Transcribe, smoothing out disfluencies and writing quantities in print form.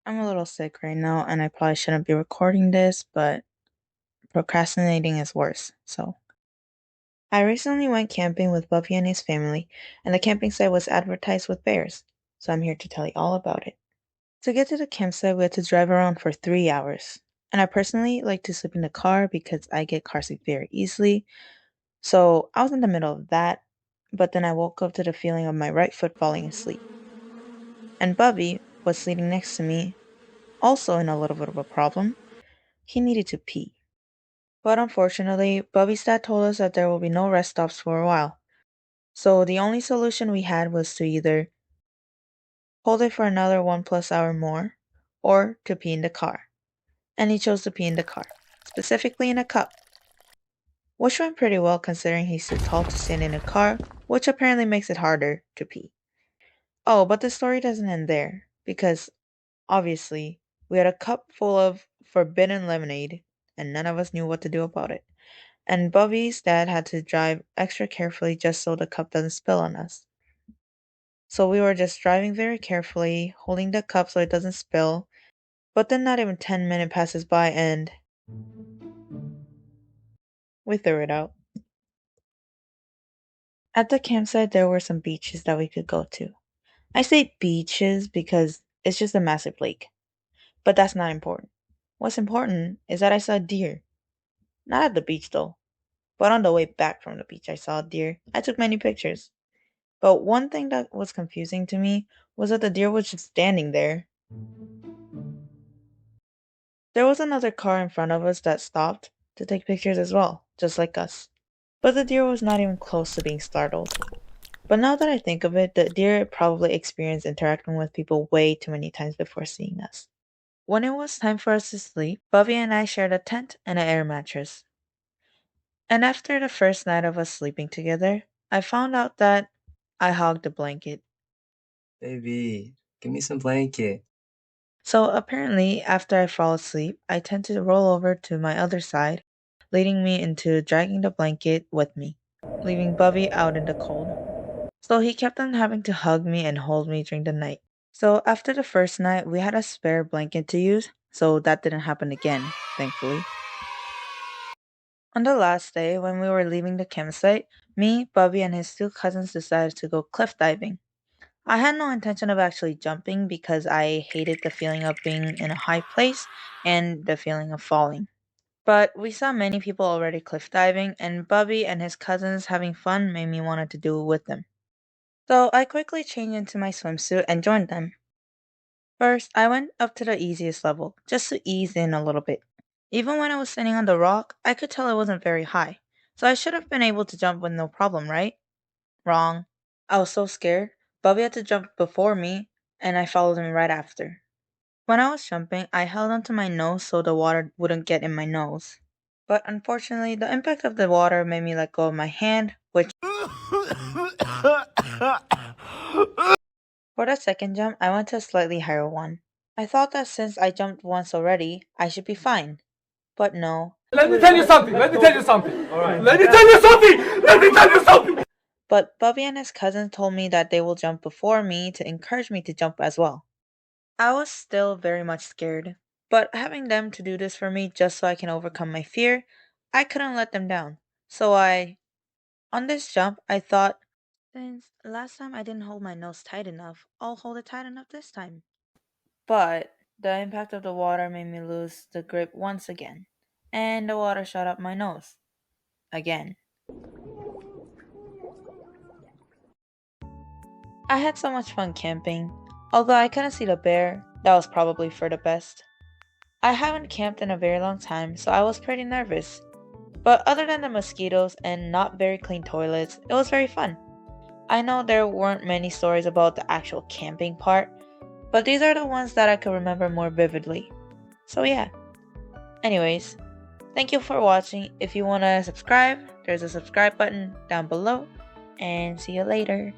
I'm a little sick right now, and I probably shouldn't be recording this, but procrastinating is worse. So, I recently went camping with Buffy and his family, and the camping site was advertised with bears. So, I'm here to tell you all about it. To get to the campsite, we had to drive around for 3 hours. And I personally like to sleep in the car because I get car sick very easily. So, I was in the middle of that, but then I woke up to the feeling of my right foot falling asleep. And Bubby was sleeping next to me, also in a little bit of a problem. He needed to pee. But unfortunately, Bubby's dad told us that there will be no rest stops for a while. So the only solution we had was to either hold it for another 1+ hour more or to pee in the car. And he chose to pee in the car, specifically in a cup. Which went pretty well considering he's too tall to stand in a car, which apparently makes it harder to pee. Oh, but the story doesn't end there, because obviously we had a cup full of forbidden lemonade, and none of us knew what to do about it. And Bubby's dad had to drive extra carefully just so the cup doesn't spill on us. So we were just driving very carefully, holding the cup so it doesn't spill, but then not even 10 minutes passes by and we threw it out. At the campsite, there were some beaches that we could go to. I say beaches because it's just a massive lake, but that's not important. What's important is that I saw a deer. Not at the beach though, but on the way back from the beach, I saw a deer. I took many pictures. But one thing that was confusing to me was that the deer was just standing there. There was another car in front of us that stopped to take pictures as well, just like us. But the deer was not even close to being startled. But now that I think of it, the deer probably experienced interacting with people way too many times before seeing us. When it was time for us to sleep, Bubby and I shared a tent and an air mattress. And after the first night of us sleeping together, I found out that I hogged the blanket. Baby, give me some blanket. So apparently, after I fall asleep, I tend to roll over to my other side, leading me into dragging the blanket with me, leaving Bubby out in the cold. So he kept on having to hug me and hold me during the night. So after the first night, we had a spare blanket to use, so that didn't happen again, thankfully. On the last day, when we were leaving the campsite, me, Bubby, and his two cousins decided to go cliff diving. I had no intention of actually jumping because I hated the feeling of being in a high place and the feeling of falling. But we saw many people already cliff diving, and Bubby and his cousins having fun made me want to do it with them. So I quickly changed into my swimsuit and joined them. First, I went up to the easiest level, just to ease in a little bit. Even when I was standing on the rock, I could tell it wasn't very high, so I should have been able to jump with no problem, right? Wrong. I was so scared. Bubby had to jump before me, and I followed him right after. When I was jumping, I held onto my nose so the water wouldn't get in my nose. But unfortunately, the impact of the water made me let go of my hand, which for the second jump, I went to a slightly higher one. I thought that since I jumped once already, I should be fine. But no. Let me tell you something. Let me tell you something. All right. Let me tell you something. Let me tell you something. But Bubby and his cousin told me that they will jump before me to encourage me to jump as well. I was still very much scared, but having them to do this for me just so I can overcome my fear, I couldn't let them down. On this jump, I thought, since last time I didn't hold my nose tight enough, I'll hold it tight enough this time. But the impact of the water made me lose the grip once again, and the water shot up my nose. Again. I had so much fun camping. Although I couldn't see the bear, that was probably for the best. I haven't camped in a very long time, so I was pretty nervous. But other than the mosquitoes and not very clean toilets, it was very fun. I know there weren't many stories about the actual camping part, but these are the ones that I could remember more vividly. So yeah. Anyways, thank you for watching. If you want to subscribe, there's a subscribe button down below, and see you later.